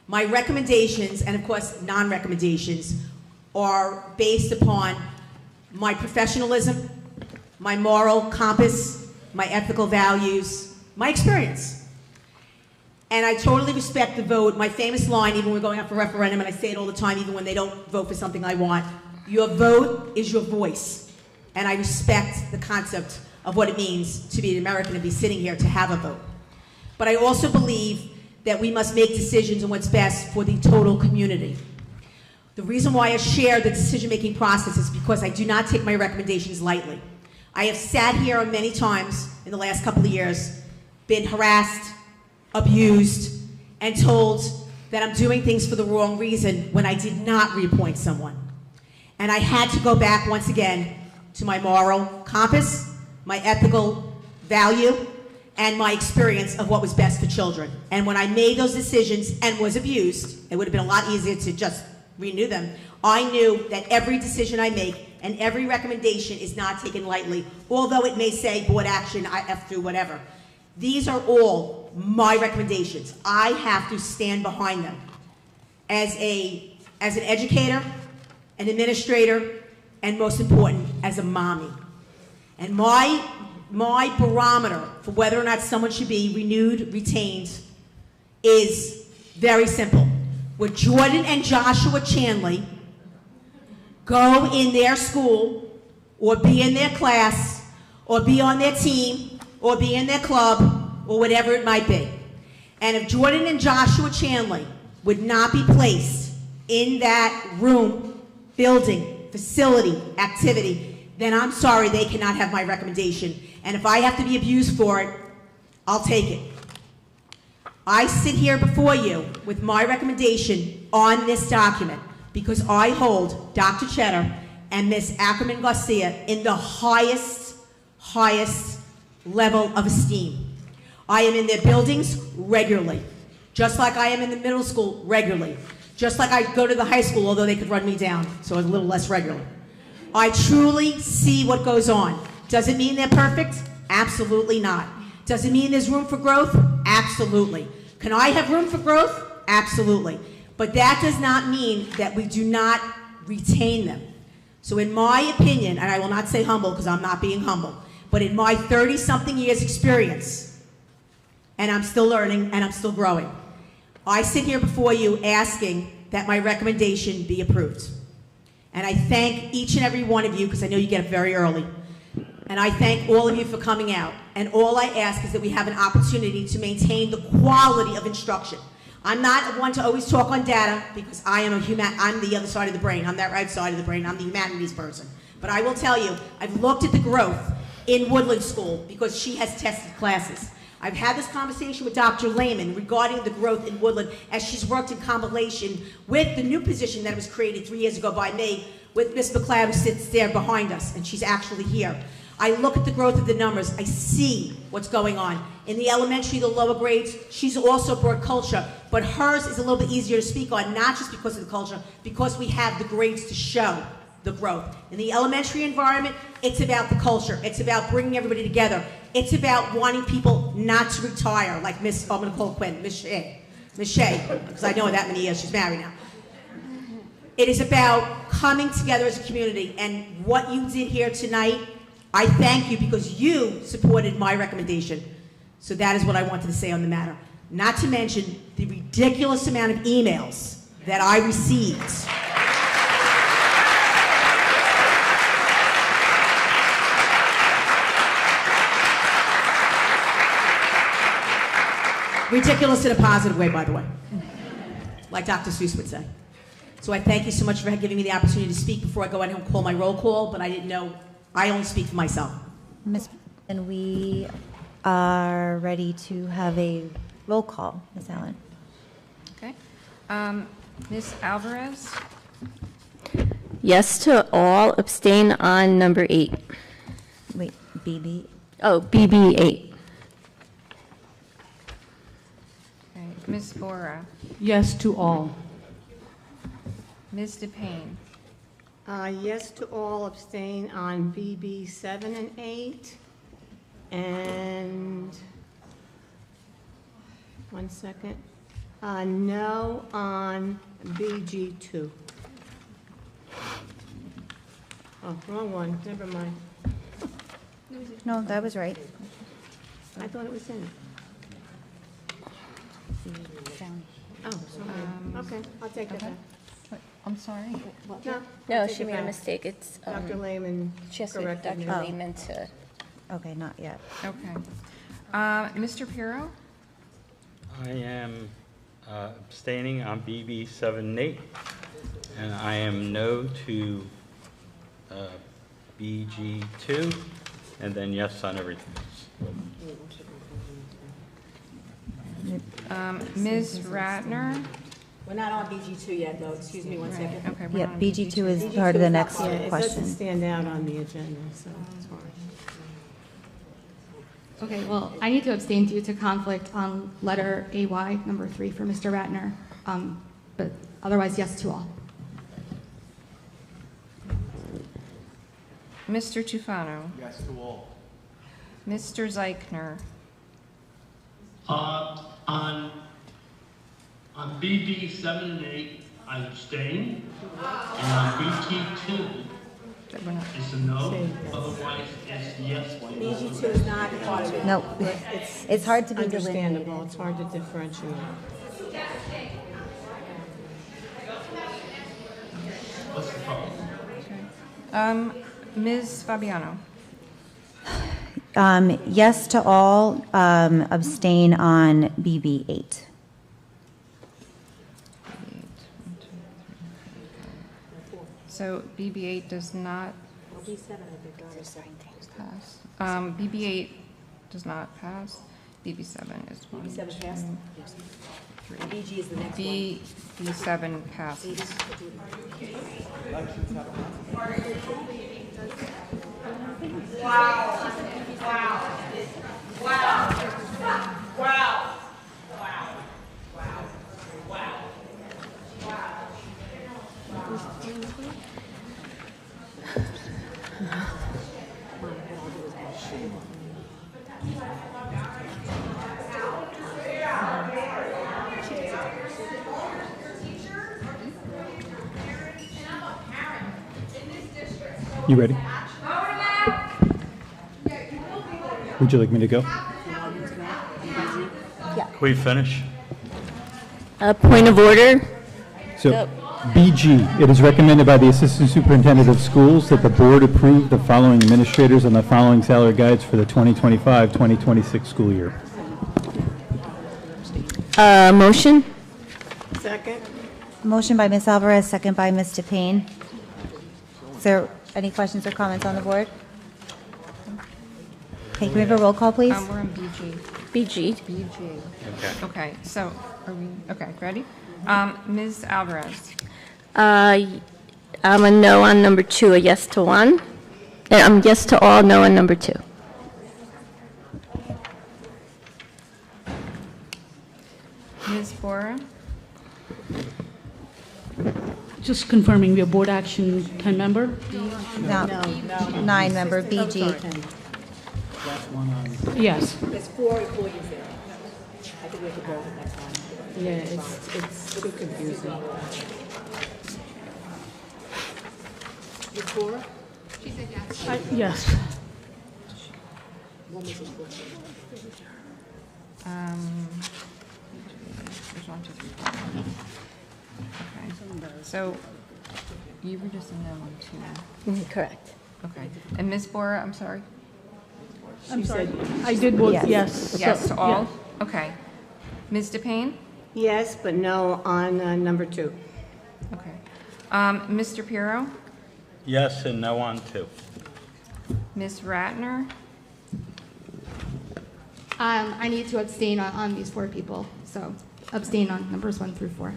My recommendations, and of course non-recommendations, are based upon my professionalism, my moral compass, my ethical values, my experience. And I totally respect the vote. My famous line, even when we're going out for referendum, and I say it all the time, even when they don't vote for something I want, your vote is your voice. And I respect the concept of what it means to be an American and be sitting here to have a vote. But I also believe that we must make decisions on what's best for the total community. The reason why I share the decision-making process is because I do not take my recommendations lightly. I have sat here many times in the last couple of years, been harassed, abused, and told that I'm doing things for the wrong reason when I did not reappoint someone. And I had to go back once again to my moral compass, my ethical value, and my experience of what was best for children. And when I made those decisions and was abused, it would have been a lot easier to just renew them. I knew that every decision I make and every recommendation is not taken lightly, although it may say board action, F through whatever. These are all my recommendations. I have to stand behind them. As an educator, an administrator, and most important, as a mommy. And my barometer for whether or not someone should be renewed, retained, is very simple. Would Jordan and Joshua Chanley go in their school, or be in their class, or be on their team, or be in their club, or whatever it might be? And if Jordan and Joshua Chanley would not be placed in that room, building, facility, activity, then I'm sorry, they cannot have my recommendation. And if I have to be abused for it, I'll take it. I sit here before you with my recommendation on this document because I hold Dr. Cheddar and Ms. Ackerman Garcia in the highest level of esteem. I am in their buildings regularly, just like I am in the middle school regularly, just like I go to the high school, although they could run me down, so a little less regularly. I truly see what goes on. Does it mean they're perfect? Absolutely not. Does it mean there's room for growth? Absolutely. Can I have room for growth? Absolutely. But that does not mean that we do not retain them. So in my opinion, and I will not say humble because I'm not being humble, but in my 30-something years experience, and I'm still learning and I'm still growing, I sit here before you asking that my recommendation be approved. And I thank each and every one of you, because I know you get up very early. And I thank all of you for coming out. And all I ask is that we have an opportunity to maintain the quality of instruction. I'm not one to always talk on data, because I'm the other side of the brain. I'm that right side of the brain. I'm the humanities person. But I will tell you, I've looked at the growth in Woodland School because she has tested classes. I've had this conversation with Dr. Lehman regarding the growth in Woodland as she's worked in combination with the new position that was created 3 years ago by me with Ms. McLeod, who sits there behind us, and she's actually here. I look at the growth of the numbers. I see what's going on. In the elementary, the lower grades, she's also brought culture, but hers is a little bit easier to speak on, not just because of the culture, because we have the grades to show the growth. In the elementary environment, it's about the culture. It's about bringing everybody together. It's about wanting people not to retire, like I'm going to call Quinn, Miss Shea, because I know her that many years, she's married now. It is about coming together as a community, and what you did here tonight, I thank you because you supported my recommendation. So that is what I wanted to say on the matter. Not to mention the ridiculous amount of emails that I received. Ridiculous in a positive way, by the way, like Dr. Seuss would say. So I thank you so much for giving me the opportunity to speak before I go out and call my roll call, but I didn't know, I only speak for myself. Ms. And we are ready to have a roll call, Ms. Allen. Okay. Ms. Alvarez? Yes to all, abstain on number 8. Wait, BB? Oh, BB 8. Okay. Ms. Bora? Yes to all. Ms. DePayne? Yes to all, abstain on BB 7 and 8. And, one second. No on BG2. Oh, wrong one, never mind. No, that was right. I thought it was in it. Oh, sorry. Okay, I'll take that back. I'm sorry. No, No, I'll take she it made a back. mistake. It's, Dr. Lehman she has to, corrected Dr. me. Lehman to, Okay, not yet. Okay. Mr. Pirro? I am abstaining on BB 7 and 8, and I am no to BG 2, and then yes on everything else. Ms. Ratner? We're not on BG2 yet, though. Excuse me one second. Okay, we're Yeah, on BG2 is BG2 part of the is not next part of Yeah, it doesn't question. stand out on the agenda, so it's fine. Okay, well, I need to abstain due to conflict on letter AY, number 3 for Mr. Ratner, but otherwise, yes to all. Mr. Tufano? Yes to all. Mr. Zeichner? On BB 7 and 8, I abstain. And on BT 2, That we're not- it's a no, otherwise it's yes. BG2 is not part of it. No, it's hard to be Understandable, delineated. it's hard to differentiate. What's the problem? Ms. Fabiano? Yes to all, abstain on BB8. So BB8 does not pass. BB8 does not pass. BB7 is one, BB7 passed? two, BG is the next one. BB7 passes. You ready? Would you like me to go? Can we finish? point of order. So, Yep. BG, it is recommended by the Assistant Superintendent of Schools that the board approve the following administrators on the following salary guides for the 2025-2026 school year. Motion? Second? Motion by Ms. Alvarez, second by Mr. Payne. Is there any questions or comments on the board? Okay, can we have a roll call, please? We're on BG. BG. BG. Okay. Okay, so are we, okay, ready? Ms. Alvarez? I'm a no on number 2, a yes to 1. Yes to all, no on number 2. Ms. Bora? Just confirming, we are board action 10 member? No, 9-member BG. Yes. There's 4 employees there. I think we have to vote it next time. Yeah, it's too confusing. Ms. Bora? Yes. There's 1, 2, 3, 4. Okay, so you were just a no on 2. Correct. Okay, and Ms. Bora, I'm sorry? I'm sorry. I did vote Yes. yes. Yes So, to all? yeah. Okay. Ms. DePayne? Yes, but no on number 2. Okay. Mr. Pirro? Yes and no on 2. Ms. Ratner? I need to abstain on these 4 people, so abstain on numbers 1 through 4.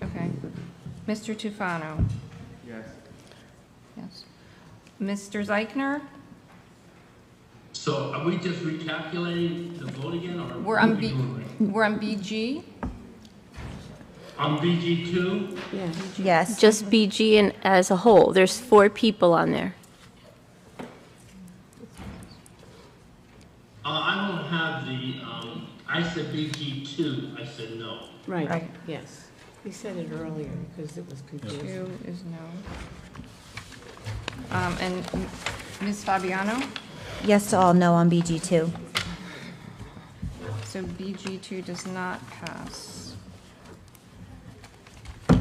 Okay. Mr. Tufano? Yes. Yes. Mr. Zeichner? So are we just recalculating the vote again, or? We're on what are we B, doing? we're on BG? On BG 2? Yeah. Yes. Just BG and as a whole. There's 4 people on there. I don't have the, I said BG 2, I said no. Right, We said it earlier because it was confusing. 2 is no. And Ms. Fabiano? Yes to all, no on BG2. So BG2 does not pass. Okay.